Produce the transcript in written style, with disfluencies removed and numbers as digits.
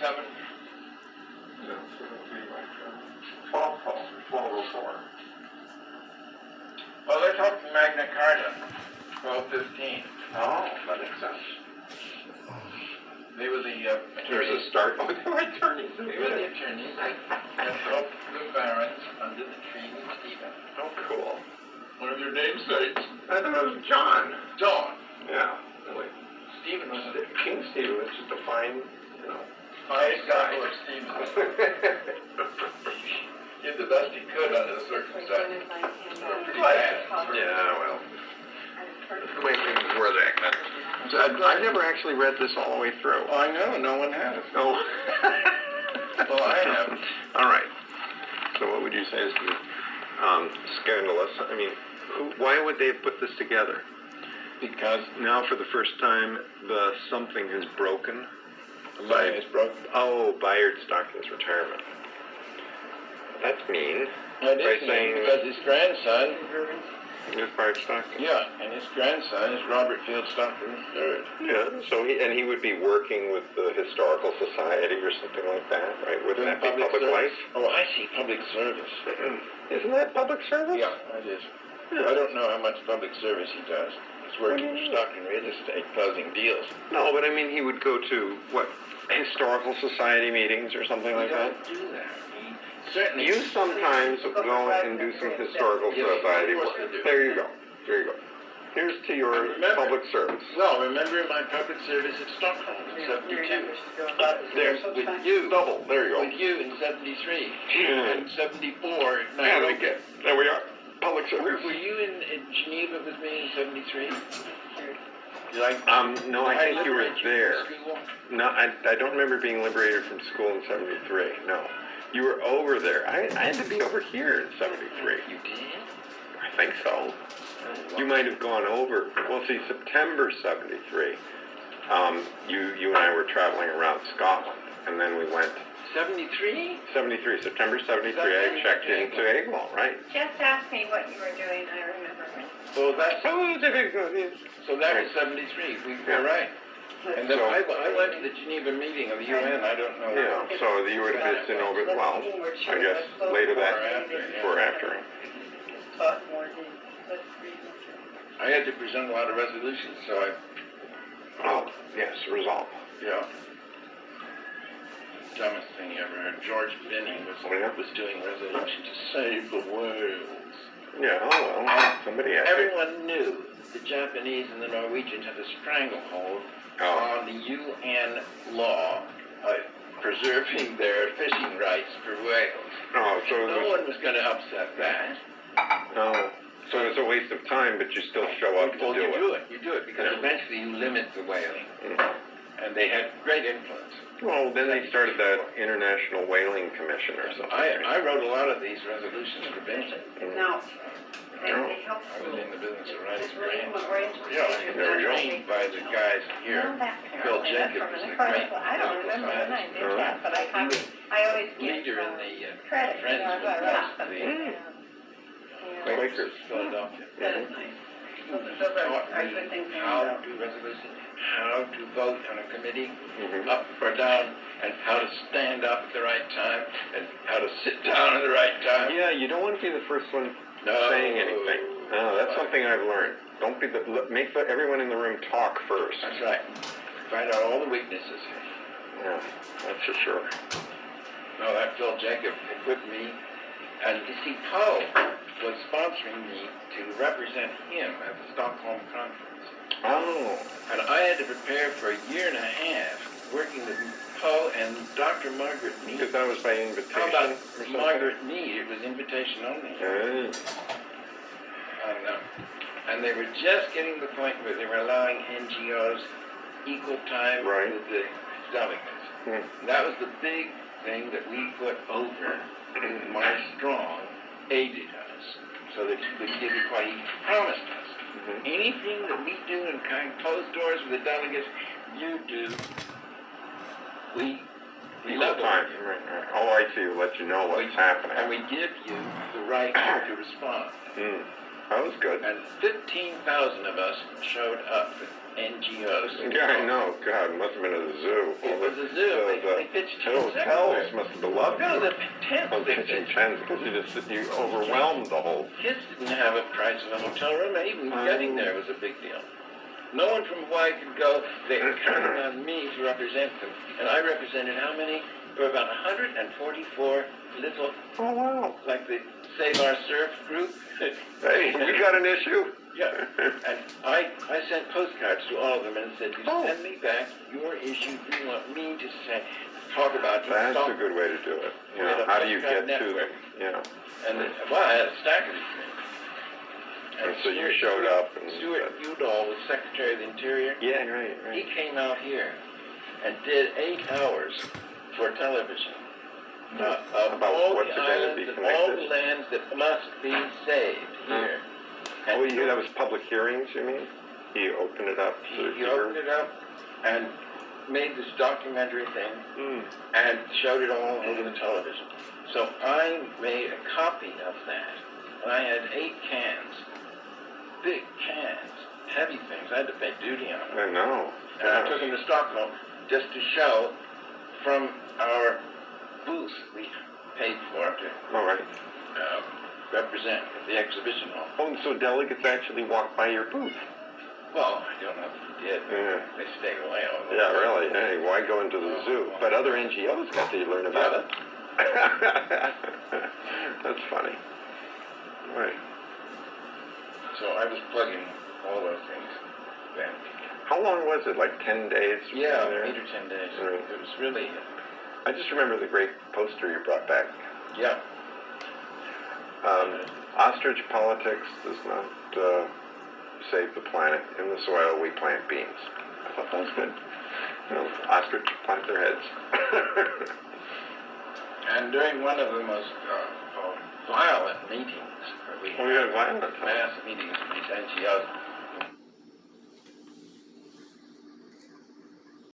7. No, 703 by 1204. Well, let's hope for Magna Carta, 1215. Oh, that makes sense. They were the There's a start. Oh, they were attorneys. They were the attorneys. Let's hope the barons under the tree with Stephen. Oh, cool. One of your namesakes. I thought it was John. John. Yeah, really. Stephen was King Stephen was just a fine, highest guy of Stephen. Did the best he could under the circumstances. Pretty bad. Yeah, well. The way things were back then. So I've never actually read this all the way through. I know, no one has. Oh. Well, I have. All right. So what would you say is scandalous? I mean, why would they have put this together? Because now for the first time, the something has broken. Something is broken. Oh, Bayard Stockton's retirement. That's mean. It is mean because his grandson is Bayard Stockton. Yeah, and his grandson is Robert Field Stockton III. Yeah, so he would be working with the Historical Society or something like that, right? Wouldn't that be public life? Oh, I see, public service. Isn't that public service? Yeah, it is. Yeah. I don't know how much public service he does. He's working for Stockton Real Estate, closing deals. No, but I mean, he would go to, what, Historical Society meetings or something like that? He doesn't do that. Certainly. You sometimes go and do some historical society work. There you go. There you go. Here's to your public service. Well, remember my public service at Stockholm in 72. There, with you. Double. There you go. With you in 73. And 74. Yeah, okay. There we are. Public service. Were you in Geneva with me in 73? No, I think you were there. No, I don't remember being liberated from school in 73. No. You were over there. I had to be over here in 73. You did? I think so. You might have gone over. Well, see, September 73, you and I were traveling around Scotland, and then we went. 73? 73, September 73, I checked into Egmont, right? Just ask me what you were doing, I remember. So that's... Oh, so that was 73, you're right. And then I went to the Geneva meeting of the UN, I don't know. Yeah, so you would have been in over, well, I guess later that, or after. I had to present a lot of resolutions, so I... Oh, yes, resolve. Yeah. Dumbest thing you ever heard. George Binney was doing resolution to save the whales. Yeah, oh well, somebody had Everyone knew the Japanese and the Norwegians had a stranglehold on the UN law preserving their fishing rights for whales. Oh, so no one was going to upset that. No. So it's a waste of time, but you still show up to do it. You do it because eventually you limit the whaling. And they had great influence. Well, then they started that International Whaling Commission or something. I wrote a lot of these resolutions for Benny. No. I was in the business of writing grants. Yeah, I was trained by the guys here. Phil Jacobs was the great I don't remember when I did that, but I always give leader in the credit. Friends with Yeah. Quakers, Philadelphia. That is nice. Those are good things to How know. to do resolutions, how to vote on a committee, up or down, and how to stand up at the right time, and how to sit down at the right time. Yeah, you don't want to be the first one saying anything. No, that's something I've learned. Don't be make everyone in the room talk first. That's right. Find out all the weaknesses. Yeah, that's for sure. No, that Phil Jacob equipped me, and you see, Poe was sponsoring me to represent him at the Stockholm conference. Oh. And I had to prepare for a year and a half working with Poe and Dr. Margaret Mead. Because that was by invitation? How about Margaret Mead? It was invitation only. And they were just getting to the point where they were allowing NGOs equal time with the delegates. That was the big thing that we put over Mark Strong aided us, so that he could give it what he promised us. Anything that we do in kind of closed doors with the delegates, you do. We love time. OIT will let you know what's happening. And we give you the right to respond. That was good. And 15,000 of us showed up with NGOs. Yeah, I know. God, it must have been at a zoo. It was a zoo. They pitched tents hotels everywhere. must have loved No, you. the tents. Oh, pitching tents, because you overwhelmed the whole... Kids didn't have a price of a hotel room, and even getting there was a big deal. No one from Hawaii could go. They were counting on me to represent them. And I represented how many? There were about 144 little, Oh, wow. like the Save Our Surf group. Hey, we got an issue? Yeah. And I sent postcards to all of them and said, you send me back your issue you want me to say, talk about. That's a good way to do it. You know, how do you get to them? Yeah. And I had a stack of these things. And so you showed up and... Stuart Udall was Secretary of the Interior. Yeah, right. He came out here and did 8 hours for television about all what's the going to be islands and all the connected. lands that must be saved here. Oh, that was public hearings, you mean? He opened it up to... He opened it up and made this documentary thing and showed it all over the television. So I made a copy of that, and I had 8 cans. Big cans, heavy things. I had to pay duty on them. I know. And I took them to Stockholm just to show from our booth we paid for to represent at the exhibition hall. Oh, and so delegates actually walked by your booth? Well, I don't know if they did. Yeah. They stayed away all the Yeah, really. Hey, why go into the zoo? But other NGOs got to learn about it. That's funny. Right. So I was plugging all those things then. How long was it? Like 10 days? Yeah, there? 8 or 10 days. Right. It was really... I just remember the great poster you brought back. Yeah. Ostrich politics does not save the planet. In the soil, we plant beans. I thought that was good. You know, ostrich plant their heads. And during one of the most violent meetings, where we had violent. mass meetings of these NGOs,